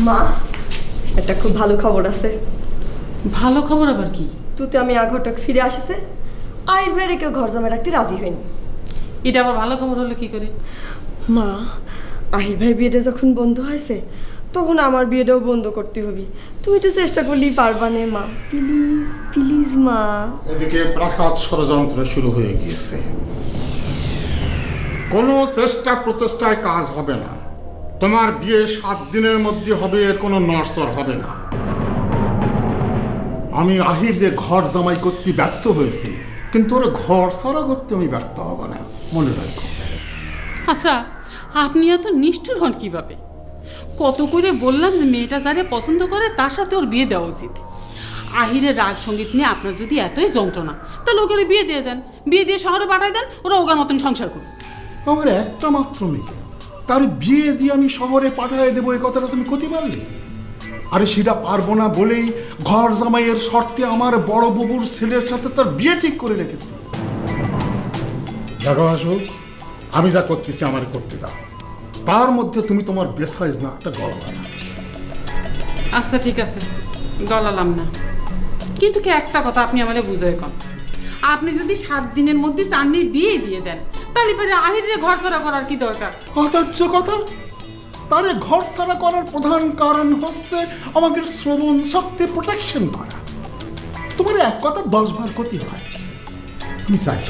মা, একটা খুব ভালো খবর আছে। ভালো খবর আবার কি? তুই আমি ঘরটা ফিরে আসিছে, আইর বাইরে কেউ ঘর জমা রাখতে রাজি হয়নি। এটা আবার ভালো খবর হলো কি করে? মা, আহির ভাই বিয়েটা যখন বন্ধ হয়েছে তখন আমার বিয়েটাও বন্ধ করতে হবে। তুমি একটু চেষ্টা করলেই পারবা না মা, প্লিজ প্লিজ মা। এদিকে প্রাসাদ ষড়যন্ত্র শুরু হয়ে গিয়েছে। কোনো চেষ্টা প্রচেষ্টায় কাজ হবে না। তোমার বিয়ে 7 দিনের মধ্যে হবে, এর কোনো নড়চড় হবে না। আমি আহিরে ঘর জামাই করতে ব্যর্থ হয়েছি, কিন্তু ওর ঘর ছাড়া করতে আমি ব্যর্থ হব না, মনে রাখো। আচ্ছা, আপনি এত নিষ্ঠুর হন কিভাবে? কত করে বললাম যে মেয়েটা যারে পছন্দ করে তার সাথে ওর বিয়ে দেওয়া উচিত। আহিরের রাগ সঙ্গীত নিয়ে আপনার যদি এতই যন্ত্রণা, তাহলে ওকে বিয়ে দিয়ে দেন, বিয়ে দিয়ে শহরে পাঠাই দেন, ওরা ওগার মতন সংসার করুন। আমার একটা মাত্র মেয়ে, তার বিয়ে দিয়ে আমি শহরে পাঠিয়ে দেবো, এই কথাটা তুমি করতে পারলে? আরে সেটা পারবো না বলেই ঘর জামাইয়ের শর্তে আমার বড় বাবুর ছেলের সাথে তার বিয়ে ঠিক করে রেখেছি। দেখো আসুক, আমি যা করতেছি আমার করতে দাও, তার মধ্যে তুমি তোমার বেসাইজ না একটা গলা না। আচ্ছা ঠিক আছে, গলালাম না, কিন্তু কি একটা কথা আপনি আমাদের বুঝাই কন। আপনি যদি 7 দিনের মধ্যে চাঁদনির বিয়ে দিয়ে দেন, তাহলে পরে আহিরের ঘর ছাড়া করার কি দরকার? আশ্চর্য কথা, তারে ঘর ছাড়া করার প্রধান কারণ হচ্ছে আমাদের শ্রবণ শক্তি প্রোটেকশন করা। তোমার এক কথা 10 বার ক্ষতি হয়। আমি চাই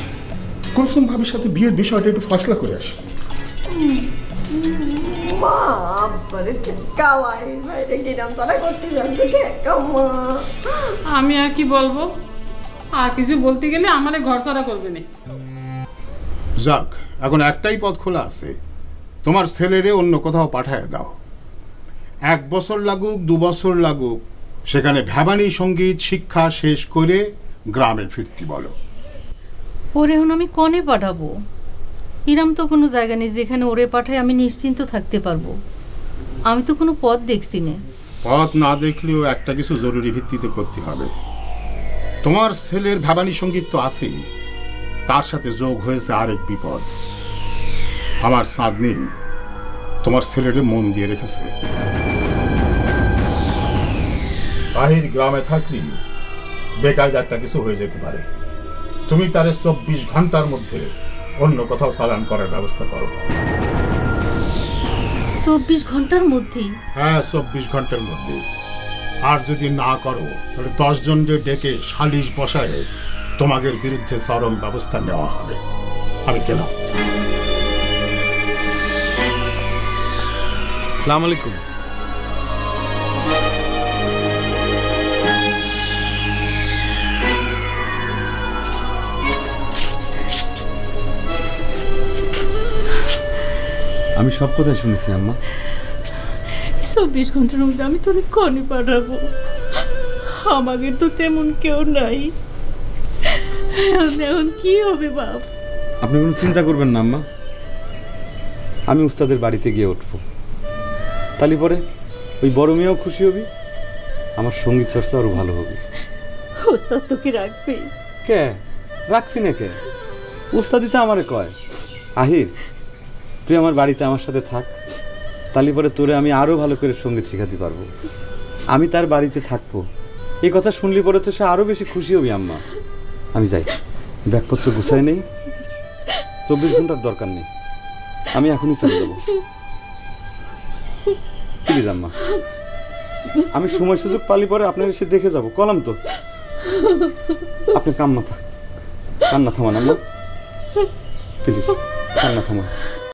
কুলসুম ভাবির সাথে বিয়ের বিষয়টা একটু ফয়সলা করে আসি। মা, আব্বারে ঠেকাও, আহির বাইরে গিরাম তারা করতে যাচ্ছে, ঠেকাও মা। আমি আর কি বলবো? আর কিছু বলতে গেলে আমারে ঘর ছাড়া করবে না। যাক, এখন একটাই পথ খোলা আছে, তোমার ছেলেরে অন্য কোথাও পাঠায় দাও। 1 বছর লাগুক 2 বছর লাগুক, সেখানে ভ্যাবানী সঙ্গীত শিক্ষা শেষ করে গ্রামে ফিরতে বলো। ওরে এখন আমি কনে পাঠাবো? ইরাম তো কোনো জায়গা নেই যেখানে ওরে পাঠায় আমি নিশ্চিন্ত থাকতে পারবো। আমি তো কোনো পথ দেখছি না। পথ না দেখলেও একটা কিছু জরুরি ভিত্তিতে করতে হবে। তোমার ছেলের ভ্যাবানী সঙ্গীত তো আছেই, তার সাথে যোগ হয়েছে আরেক বিপদ। আমার চাঁদনি তোমার ছেলেরে মন দিয়ে রেখেছে। আহির গ্রামে থাকলে বেকায়দা একটা কিছু হয়ে যেতে পারে। তুমি তারে 24 ঘন্টার মধ্যে অন্য কোথাও চালান করার ব্যবস্থা করো। 24 ঘন্টার মধ্যেই? হ্যাঁ, 24 ঘন্টার মধ্যে। আর যদি না করো তাহলে 10 জনকে ডেকে সালিশ বসায় তোমাদের বিরুদ্ধে চরম ব্যবস্থা নেওয়া হবে। আমি গেলাম। আসসালামু আলাইকুম। আমি সব কথা শুনেছি আম্মা। 24 ঘন্টার মধ্যে আমি তোরে কনে পাঠাবো? আমাদের তো তেমন কেউ নাই। এখন কি হবে বাপ? আপনি কোনো চিন্তা করবেন না আম্মা, আমি উস্তাদের বাড়িতে গিয়ে উঠবো। তাহলে পরে ওই বড় মেয়েও খুশি হবি, আমার সঙ্গীত চর্চা আরও ভালো হবে। ওস্তাদ তোকে রাখবে? কে রাখবি না কে? উস্তাদি তো আমারে কয়, আহির তুই আমার বাড়িতে আমার সাথে থাক, তাহলে পরে তোরে আমি আরও ভালো করে সঙ্গীত শেখাতে পারবো। আমি তার বাড়িতে থাকবো, এই কথা শুনলি পরে তো সে আরও বেশি খুশি হবি আম্মা। আমি যাই, ব্যাগপত্র গুছাই নেই, 24 ঘন্টার দরকার নেই, আমি এখনই চলে যাবো। প্লিজ আম্মা, আমি সময় সুযোগ পালি পরে আপনার এসে দেখে যাবো, কলাম তো। আপনি কান্না থামান আম্মা, প্লিজ কান্না থামান।